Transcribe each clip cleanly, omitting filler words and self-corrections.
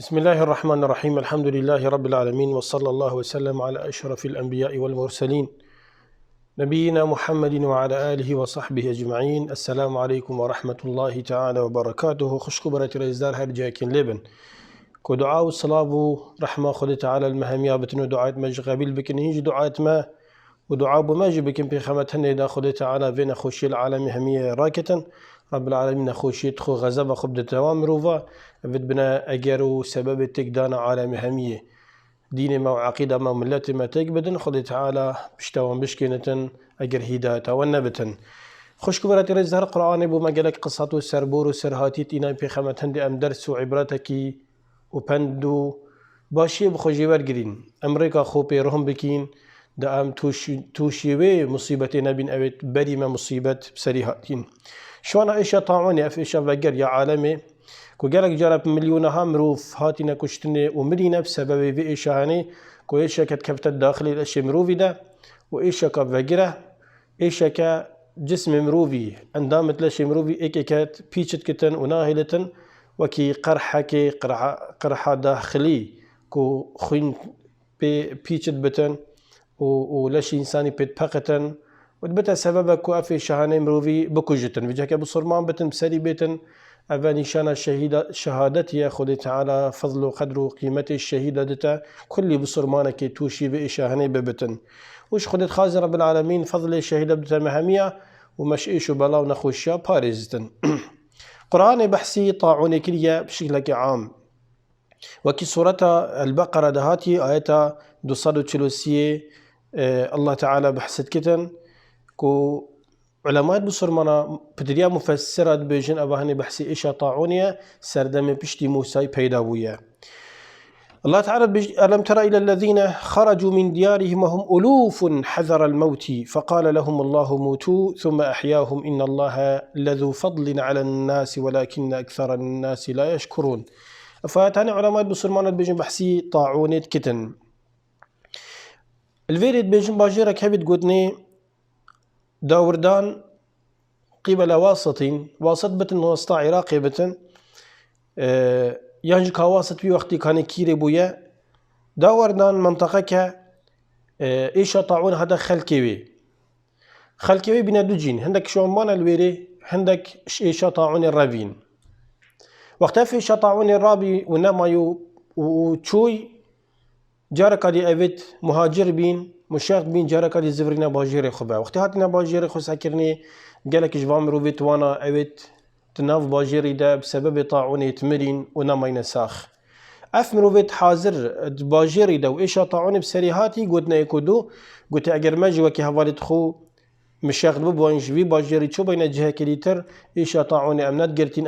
بسم الله الرحمن الرحيم. الحمد لله رب العالمين، وصلى الله وسلم على أشرف الأنبياء والمرسلين نبينا محمد وعلى آله وصحبه أجمعين. السلام عليكم ورحمة الله تعالى وبركاته. خوش خبرة رئيسدار هر جاكين لبن كدعاء الصلاة رحمة خد تعالى المهمية بتنو دعاء مج قبيل بكن هيج دعاء ما ودعاء بماجي بكن بخمتهن إذا خد تعالى بين خوشي العالم همية راكة رب العالمين خوشيت خو غزب خبد التوام روفا فد بنا أجرو سبب تقدان عالم همية دين ما وعقيدة ما ملت ما تقبدن خد تعالى بشتوان بشكنة أجر هداية والنبتن خوش كبرت رزهر قرآن بو مجلك قصة سربور وسرهاتي إنا بخمتهن دي أم درس وعبرتك وبندو باشي بخوجي ورقرين أمريكا خو بيرهم بكين دا أم توشيوي مصيبة نبين أبت بريمة مصيبة بسريهاتين شوانا إيشا طاعوني أف إيشا وقر يا عالمي كو قالك جرب مليونها مروف هاتينا كشتني ومرينا بسبب في إيشا هاني كو إيشا كتكفت الداخلي الأشي مروفي دا وإيشا كفقره إيشا كجسم مروفي اندامت لأشي مروفي إيكي كات بيشت كتن وناهلتن وكي قرحة داخلي كو خوين بيشت بتن ولاشي إنساني بيتبقتن ودبتا سبب كو أفي شهاني مروفي بكوجتن وجهك بصرمان بتن بسري بتن أفاني شانا شهادتي خد تعالى فضل وقدر وقيمته الشهيدة دتا كل بصرمانك توشي بإشاهني ببتن وش خدت خازي رب العالمين فضل الشهيدة دتا مهمية ومش إيشو بلا ونخوشيا باريزتن قرآن بحثي طاعوني كليا بشكل عام وكي سورة البقرة دهاتي آية 240 الله تعالى بحثت كتن كو علماء بصرمانا بدريا مفسرات بيجن أباهني بحثي إيشا طاعونيا سردم بشتي موسى بيداوية الله تعالى ألم ترى إلى الذين خرجوا من ديارهم وهم ألوف حذر الموت فقال لهم الله موتوا ثم أحياهم إن الله لذو فضل على الناس ولكن أكثر الناس لا يشكرون. فاتاني علماء بصرمانا بيجن بحثي طاعونية كتن الفيريد بيجن باجيرك هبت قدني داوردان قبل واسط بتن وسط عراقي بتن يانج كواسط في وقت كان كيري بويا داوردان منطقة إيشا طاعون هذا خلكيوي بين دوجين عندك شومان الويري عندك إيشا طاعون الرابين وقتها في إيشا طاعون الرابي ونمايو وتشوي جارك دي أبيت مهاجر بين مشاغ بين جارك دي زفرنا باجيري خبا وقت هاتنا باجيري خو ساكرني قالك جوام روبيت وانا اويت تناف باجيري دا بسبب طاعوني تمرين ونما نساخ افمروبيت حاضر باجيري دا وايشا طاعوني بسريهاتي قلنا يكودو قلت اگر ماجي وكي هوالد خو مشاغ ببوانج بي باجيري شو بين جهه كليتر ايشا طاعوني امنات قرتين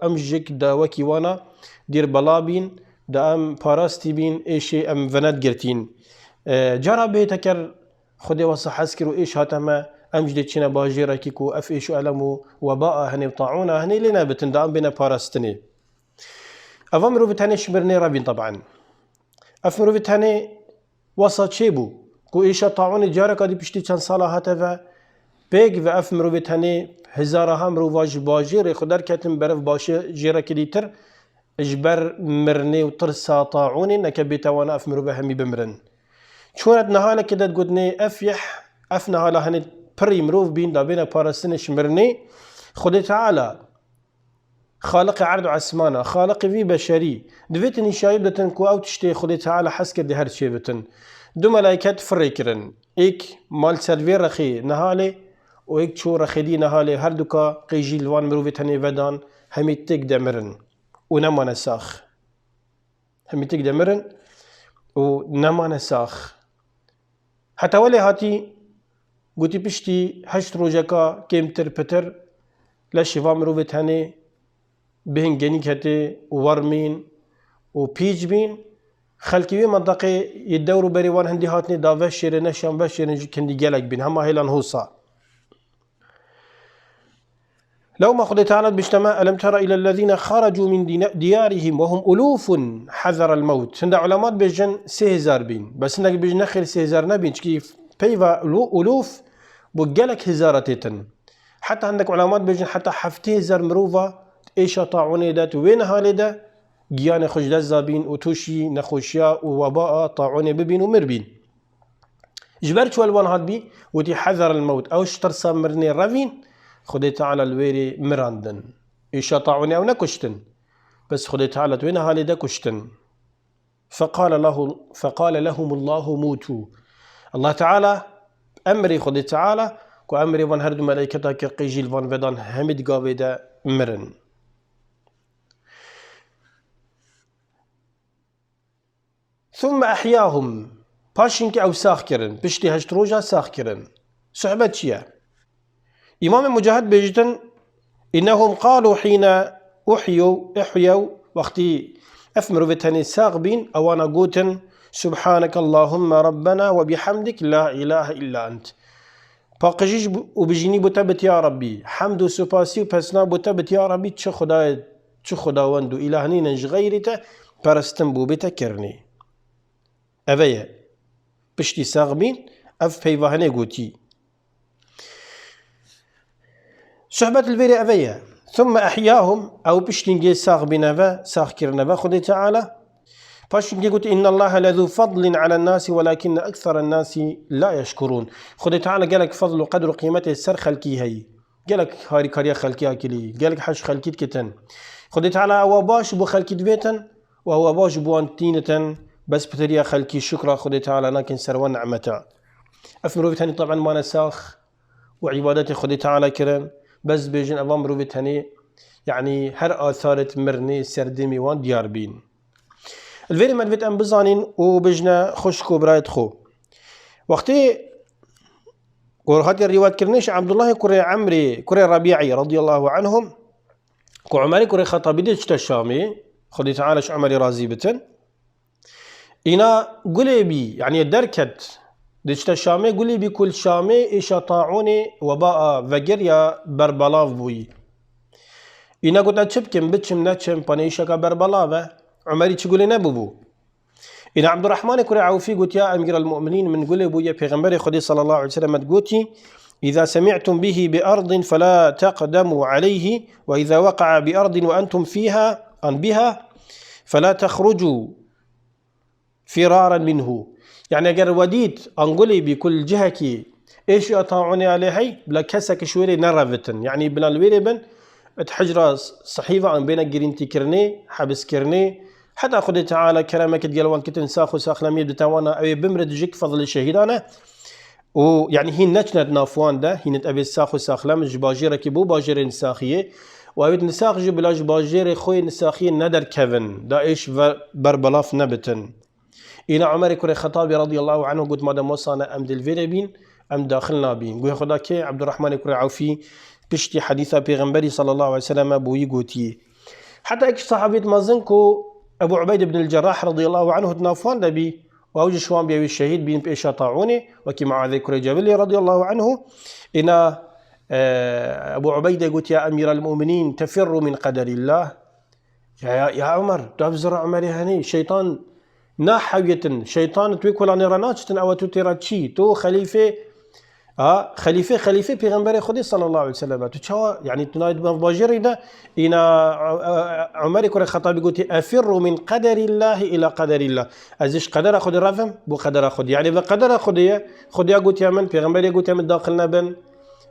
امجك دا وكي وانا دير بلابين دا ام باراستي بين ايشي ام فنات قرتين جرى بيتكر خدي وصح اسكر وايش هاتما امجد تشنا باجيرا كيكو اف ايش المو وباء هني طاعونا هني لنا بتندام بنا باراستني افمرو بتاني شمرني رابين طبعا افمرو بتاني وسط شيبو كو ايش طاعوني جارك دي بشتي كان صاله هاتفا بيج و افمرو بتاني هزارها مرو واج باجير خدار كاتم برف باشي جيرا كليتر اجبر مرني وطرسا طاعوني نكبيتا وانا افمرو بهمي بمرن شونت نهاله كده تقولني افيح افنها هني بري مروف بين دابينا بارستنش مرني خدي تعالى خالق عرض عسمانه خالق في بشري دفيتني شايب دتنكو او تشتي خدي تعالى حسك دي هر شي بتن دو ملائكات فريكرن ايك مال سيرفير رخي نهالي وايك شو رخي دي نهالي هر دوكا قيجي الوان مروفتني ودان همي تك دمرن ونما نساخ همي تك دمرن ونما نساخ حتى ولي هاتي قلت بشتي هشت روجاكا كيمتر بتر لشيفا مروفت هني بهن جنيك هتي وورمين وبيج بين خلكي منطقة يدوروا بريوان هندي هاتني دا فشير نشام فشير كندي جالك بين هما هيلان هوصا لو ما خدت تعالى بجتماع ألم ترى إلى الذين خرجوا من ديارهم وهم ألوف حذر الموت هند علامات بجن سهزار بين بس هناك بجن نخير سهزار نبين كيف بيفا ألوف بقالك هزارتين حتى عندك علامات بجن حتى حفتي زر مروفا ايش طاعوني دات وين هالدا گیان خوش دزابین و توشی نخوشیا و وباء طاعون ببین و مربین جبر شو الوان هاد بي ودي حذر الموت اوش ترسى مرني رافين خدي تعالى الويري مراندن ايش طاعوني او نكشتن بس خدي تعالى وين هالي دا كشتن فقال لهم الله موتوا الله تعالى امري خدي تعالى كو امري وان هردو ملائكتا كقيجيل وان ودان همد قاوي دا مرن ثم احياهم پاشین او ساخ کرن پشتی هشت روجا ساخ کرن صحبت چیه امام مجاهد بيجتن انهم قالوا حين احيوا وقتي افمروا بتاني ساغ بين اوانا قوتن سبحانك اللهم ربنا وبحمدك لا اله الا انت باقجيش وبجيني بتبت يا ربي حمد وسباسي وبسنا بتبت يا ربي تش خداوند الهني نج غيرته پرستن بو بتكرني اويه پشتی ساغ بین اف پیوهنه گوتی صحبت الویری اویه ثم احياهم او پشتینگی ساغ بینه ساغ کرنه خدای تعالی پاشتینگی گوتی ان الله لذو فضل على الناس ولكن اكثر الناس لا يشكرون خدای تعالی قالك فضل وقدر وقيمته سر خلقي هي قالك هاري كاريا خلقي اكلي قالك حش خلقيت كتن خدای تعالی او باش بو خلقيت بيتن وهو باش بو انتينتن بس بتريا خلقي شكرا خدي تعالى لكن سروان نعمتا افمرو بتاني طبعا ما نساخ وعبادتي خدي تعالى كرن بس بيجن افمرو بتاني يعني هر اثارة مرني سردمي وان ديار بين الفيري مدفت ام بزانين وبجنا خشكو برايت خو وقتي وهذه الرواية كرنيش عبد الله كري عمري كري ربيعي رضي الله عنهم كو عمري كري خطابي ديش الشامي خدي تعالى ش عمري رازي بتن اینا قلبي يعني دركت دشت الشامي قلبي كل شامي إيش طاعوني وباء وجر يا بربلاف بوي اینا قلت أتشبكم بتشم نتشم بانيشك بربلاف عمري تقولي نبوبو إن عبد الرحمن كري عوفي قلت يا أمير المؤمنين من قلبو يا پیغمبر خدي صلى الله عليه وسلم تقولي إذا سمعتم به بأرض فلا تقدموا عليه وإذا وقع بأرض وأنتم فيها بها فلا تخرجوا فرارا منه يعني اگر وديت انقلي بكل جهك ايش اطاعوني عليه بلا كسك شويري نرفتن يعني بلا الويري بن تحجر صحيفه عن بينك جرينتي كرني حبس كرني حتى خدي تعالى كرامك تقلوان كتن ساخو ساخلام يبدو تاوانا او بمرد جيك فضل الشهيدانه ويعني هي نتشنت نافوان ده هي نت ابي ساخو ساخلام جباجيره كي بو باجير نساخيه وابد نساخ جبلا جباجير خوي نساخيه ندر كيفن دا ايش بربلاف نبتن إلى عمر كري خطابي رضي الله عنه قلت ماذا موصانا أم دلفيري بين أم داخلنا بين قوي خدا كي عبد الرحمن كري عوفي بشتي حديثة بيغمبري صلى الله عليه وسلم بوي قوتي حتى اكش صحابيت مازنكو أبو عبيد بن الجراح رضي الله عنه تنافوان دبي وأوج شوان بيوي الشهيد بين بإيشا طاعوني وكي مع ذي كري جبلي رضي الله عنه إن أبو عبيد قلت يا أمير المؤمنين تفر من قدر الله يا عمر تفزر عمري هني شيطان ناحوية شيطان تويكل عن رناتشتن او تتراتشي تو خليفة خليفة بيغمبر خدي صلى الله عليه وسلم تو يعني تنايد مباجرين إنا عمر كره خطابي قلت أفر من قدر الله إلى قدر الله أزيش قدر خدي رفم بو قدر خدي يعني بقدر خدي قلت يا من بيغمبر قلت يا من داخلنا بن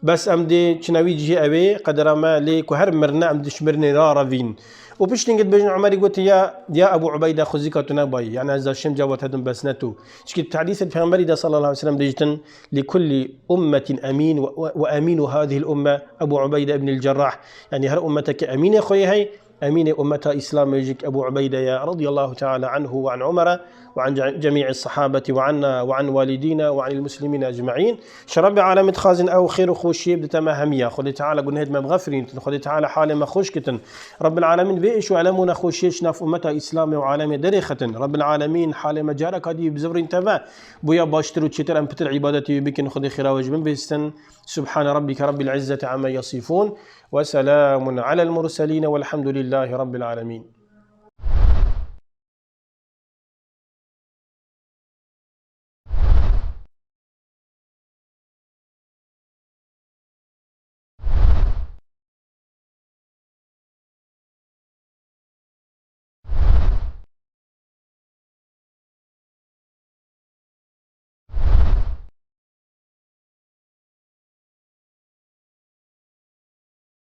بس أمدي تشناوي جي أبي قدر ما ليك وهر مرنا أمدي شمرني رافين وبشتين قد بجن عمري قلت يا أبو عبيدة خذيك تنابي يعني هذا الشم جاوت هدم بسنته شكل تحديث البيغمبر صلى الله عليه وسلم ديجتن لكل أمة أمين وأمين هذه الأمة أبو عبيدة ابن الجراح يعني هر أمتك أمين يا خويا هي أمين أمة إسلام يجيك أبو عبيدة يا رضي الله تعالى عنه وعن عمر وعن جميع الصحابة وعنا وعن والدينا وعن المسلمين أجمعين شرب عالم خازن أو خير خوشي بدتما همية خذي تعالى قلنا هد مغفرين خذي تعالى حال ما خوشكتن رب العالمين بيش وعلمونا خوشيشنا في أمة إسلام وعالم دريخة رب العالمين حال ما جارك هدي بزبر تبا بويا باشترو تشتر أم بتر عبادتي بكن خذي خيرا وجبن بيستن سبحان ربك رب العزة عما يصفون وسلام على المرسلين والحمد لله رب العالمين.